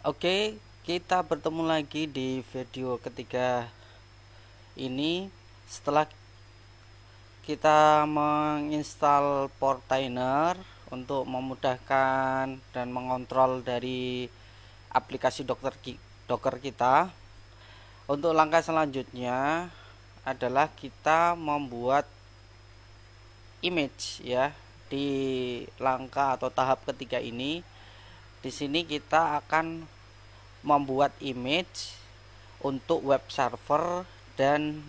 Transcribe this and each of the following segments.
Oke, kita bertemu lagi di video ketiga ini setelah kita menginstal Portainer untuk memudahkan dan mengontrol dari aplikasi Docker kita. Untuk langkah selanjutnya adalah kita membuat image ya. Di langkah atau tahap ketiga ini, di sini kita akan membuat image untuk web server dan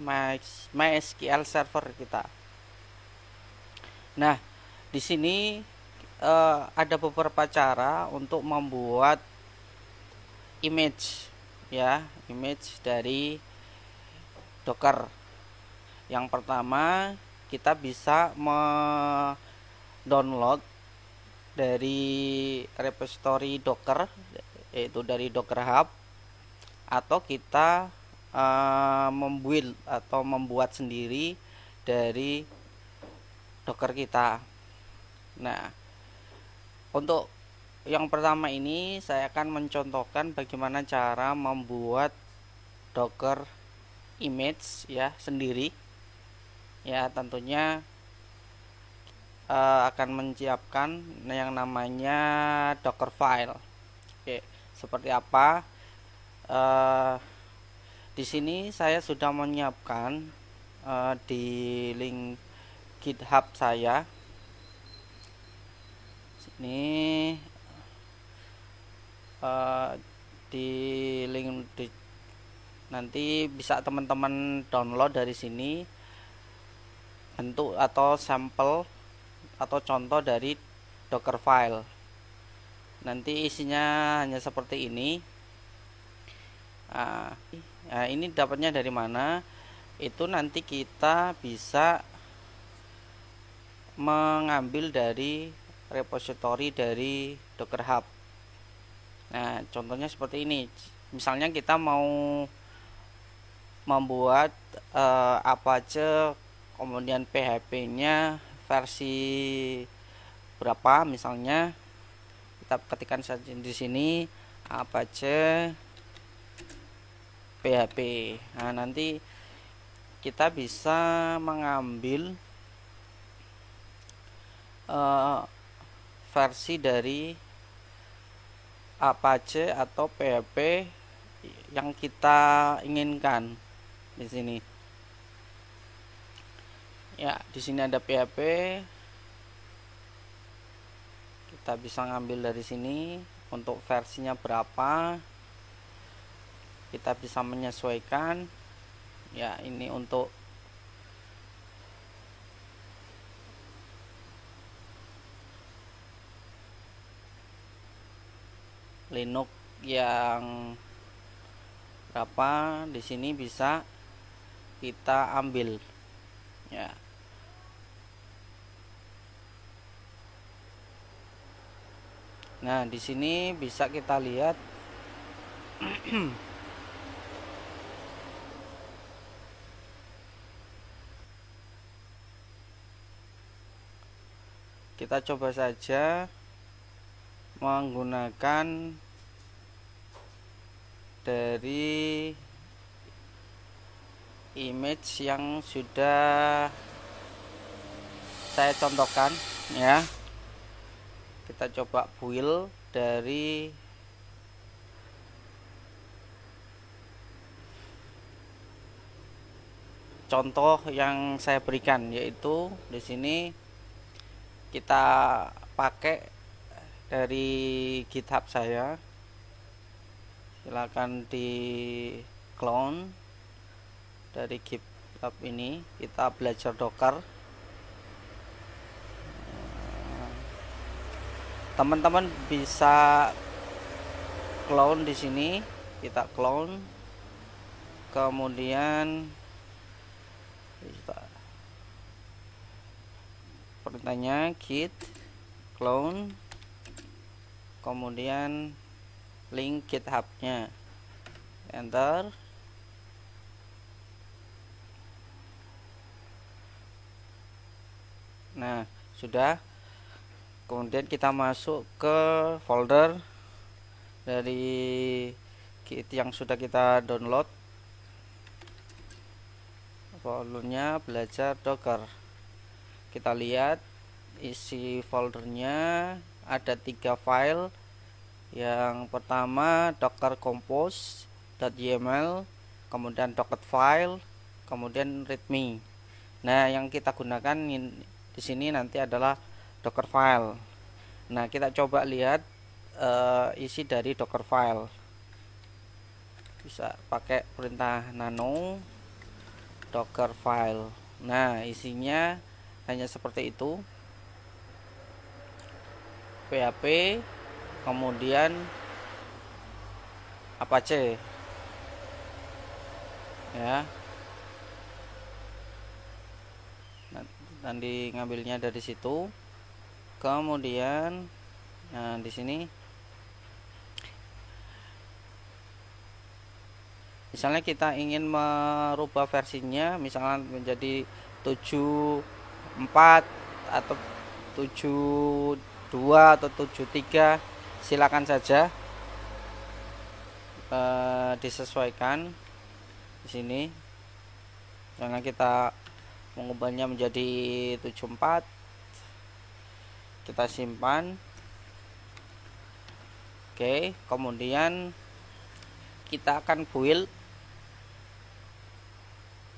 MySQL server kita. Nah, di sini ada beberapa cara untuk membuat image ya, image dari Docker. Yang pertama, kita bisa mendownload dari repository Docker, yaitu dari Docker Hub, atau kita membuild atau membuat sendiri dari Docker kita. Nah, untuk yang pertama ini saya akan mencontohkan bagaimana cara membuat Docker image ya sendiri. Ya, tentunya akan menyiapkan yang namanya Docker file. Oke, seperti apa? Uh, di sini saya sudah menyiapkan di link GitHub saya. Sini di link nanti bisa teman-teman download dari sini bentuk atau sampel atau contoh dari Docker file. Nanti isinya hanya seperti ini. Ini dapatnya dari mana? Itu nanti kita bisa mengambil dari repository dari Docker Hub. Nah, contohnya seperti ini. Misalnya kita mau membuat Apache, kemudian PHP-nya versi berapa, misalnya kita ketikkan saja di sini Apache PHP. Nah, nanti kita bisa mengambil versi dari Apache atau PHP yang kita inginkan di sini. Ya, di sini ada PHP. Kita bisa ngambil dari sini untuk versinya berapa. Kita bisa menyesuaikan. Ya, ini untuk Linux yang berapa, di sini bisa kita ambil ya. Nah, di sini bisa kita lihat kita coba saja menggunakan dari image yang sudah saya contohkan ya. Kita coba build dari contoh yang saya berikan, yaitu di sini kita pakai dari GitHub saya. Silakan di clone dari GitHub ini, kita belajar Docker. Teman-teman bisa clone di sini, kita clone, kemudian perintahnya git clone, kemudian link GitHub-nya, enter. Nah, sudah. Kemudian kita masuk ke folder dari kit yang sudah kita download. Foldernya belajar Docker. Kita lihat isi foldernya ada 3 file. Yang pertama docker compose.yml, kemudian docketfile, kemudian readme. Nah, yang kita gunakan di sini nanti adalah dockerfile. Nah, kita coba lihat isi dari dockerfile. Bisa pakai perintah nano dockerfile. Nah, isinya hanya seperti itu. PHP, kemudian Apache, ya. Nanti ngambilnya dari situ. Kemudian, nah di sini, misalnya kita ingin merubah versinya, misalnya menjadi 74 atau 72 atau 73, silakan saja disesuaikan di sini. Karena kita mengubahnya menjadi 74, kita simpan. Oke, kemudian kita akan build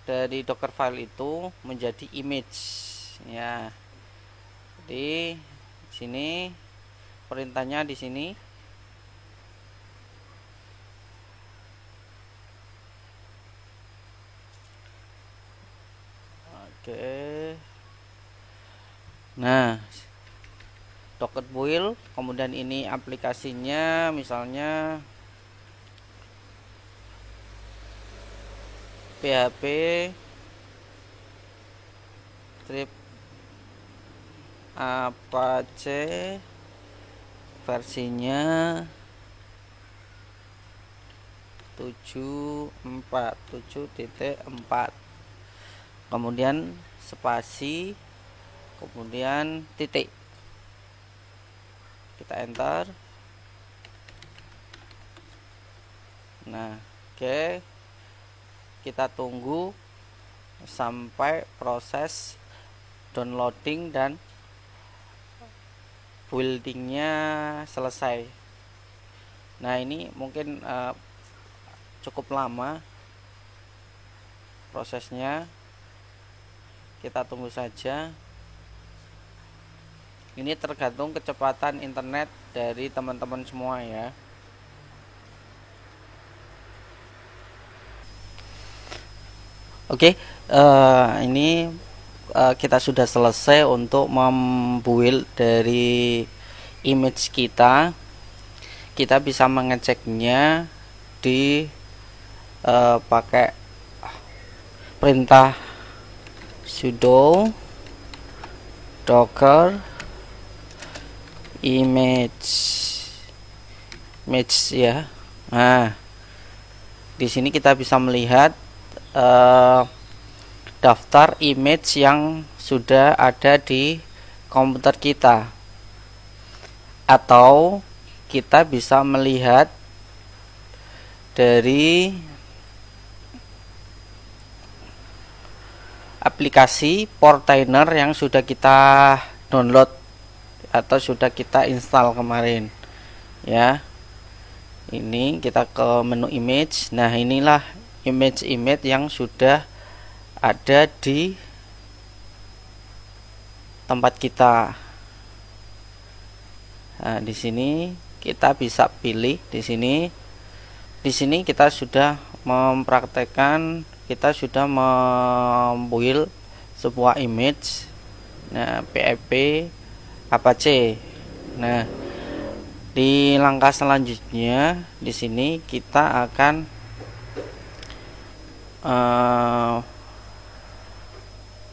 dari dockerfile itu menjadi image, ya. Di sini perintahnya di sini. Oke. Nah, docker build, kemudian ini aplikasinya, misalnya PHP strip Apache versinya 7.4, kemudian spasi, kemudian titik, kita enter. Nah, oke, kita tunggu sampai proses downloading dan buildingnya selesai. Nah, ini mungkin cukup lama prosesnya, kita tunggu saja. Ini tergantung kecepatan internet dari teman-teman semua, ya. Oke, ini kita sudah selesai untuk membuild dari image kita. Kita bisa mengeceknya di pakai perintah sudo docker image, ya. Nah, di sini kita bisa melihat daftar image yang sudah ada di komputer kita, atau kita bisa melihat dari aplikasi Portainer yang sudah kita download atau sudah kita install kemarin, ya. Ini kita ke menu image. Nah, inilah image yang sudah ada di tempat kita. Nah, di sini kita bisa pilih di sini. Di sini kita sudah mempraktekkan, kita sudah membuild sebuah image. Nah, PHP Apache. Nah, di langkah selanjutnya di sini kita akan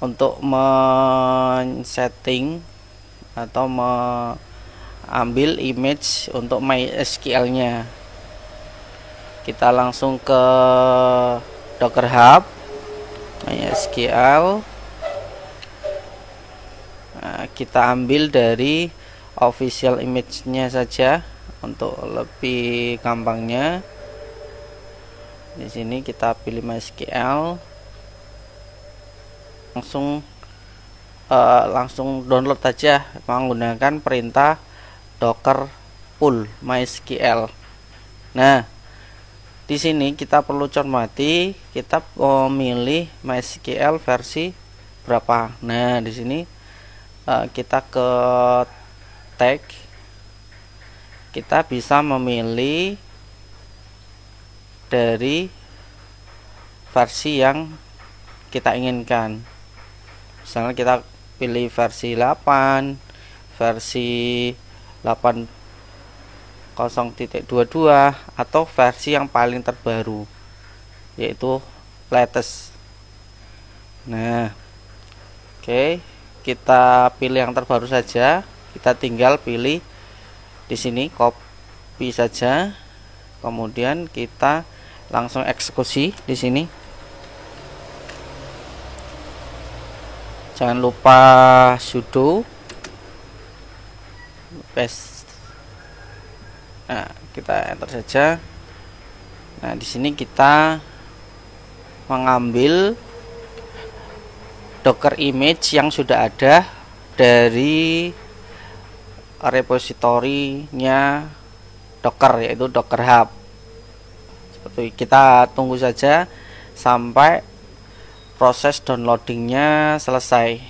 untuk men-setting atau mengambil image untuk MySQL-nya. Kita langsung ke Docker Hub, MySQL. Nah, kita ambil dari official image-nya saja, Untuk lebih gampangnya, di sini kita pilih MySQL, langsung download aja menggunakan perintah docker pull MySQL. Nah, di sini kita perlu cermati, kita memilih MySQL versi berapa. Nah, di sini kita ke tag, kita bisa memilih dari versi yang kita inginkan. Misalnya kita pilih versi 8, versi 8.0.22, atau versi yang paling terbaru, yaitu latest. Nah, oke, kita pilih yang terbaru saja. Kita tinggal pilih di sini, copy saja, kemudian kita langsung eksekusi di sini. Jangan lupa sudo paste. Nah, kita enter saja. Nah, di sini kita mengambil Docker image yang sudah ada dari repositorinya Docker, yaitu Docker Hub. Seperti kita tunggu saja sampai proses downloadingnya selesai.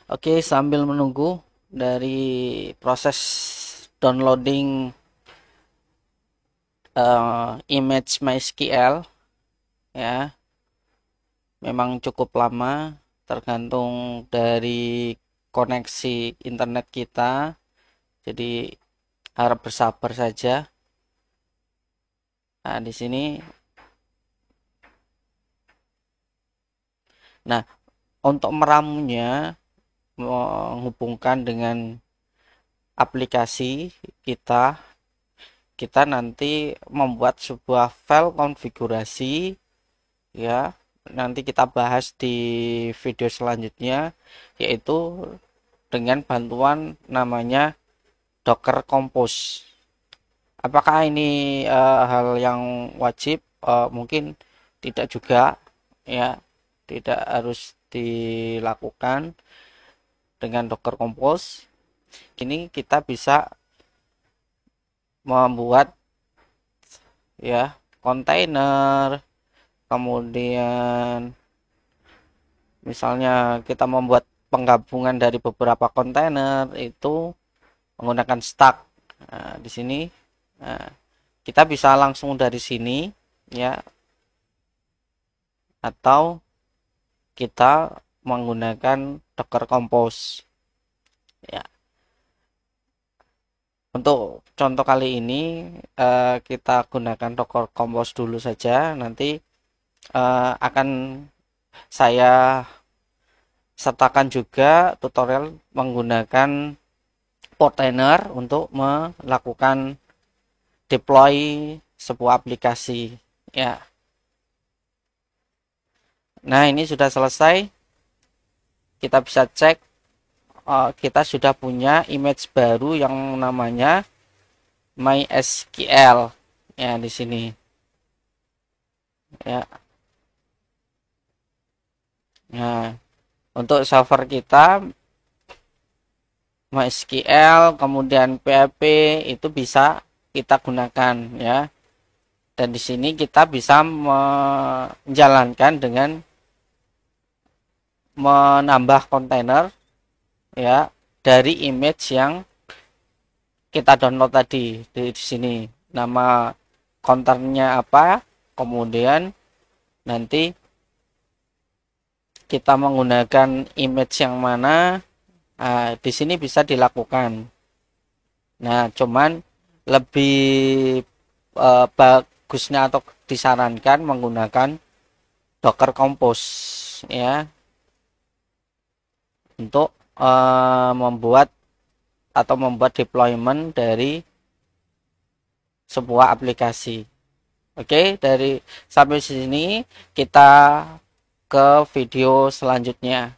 Oke, sambil menunggu dari proses downloading image MySQL, ya, memang cukup lama, tergantung dari koneksi internet kita, jadi harap bersabar saja. Nah, di sini, nah, untuk meramunya, menghubungkan dengan aplikasi kita nanti membuat sebuah file konfigurasi, ya, nanti kita bahas di video selanjutnya, yaitu dengan bantuan namanya Docker Compose. Apakah ini hal yang wajib? Mungkin tidak juga, ya, tidak harus dilakukan. Dengan Docker Compose ini kita bisa membuat, ya, kontainer, kemudian misalnya kita membuat penggabungan dari beberapa kontainer itu menggunakan stack. Nah, di sini, nah, kita bisa langsung dari sini, ya, atau kita menggunakan Docker Compose, ya. Untuk contoh kali ini kita gunakan Docker Compose dulu saja. Nanti akan saya sertakan juga tutorial menggunakan Portainer untuk melakukan deploy sebuah aplikasi, ya. Nah, ini sudah selesai. Kita bisa cek, kita sudah punya image baru yang namanya MySQL, ya, di sini, ya. Nah, untuk server kita MySQL kemudian PHP itu bisa kita gunakan, ya. Dan di sini kita bisa menjalankan dengan menambah kontainer, ya, dari image yang kita download tadi. Di sini nama kontennya apa, kemudian nanti kita menggunakan image yang mana. Nah, di sini bisa dilakukan. Nah, cuman lebih bagusnya atau disarankan menggunakan Docker Compose, ya, untuk membuat deployment dari sebuah aplikasi. Oke, dari sampai sini kita ke video selanjutnya.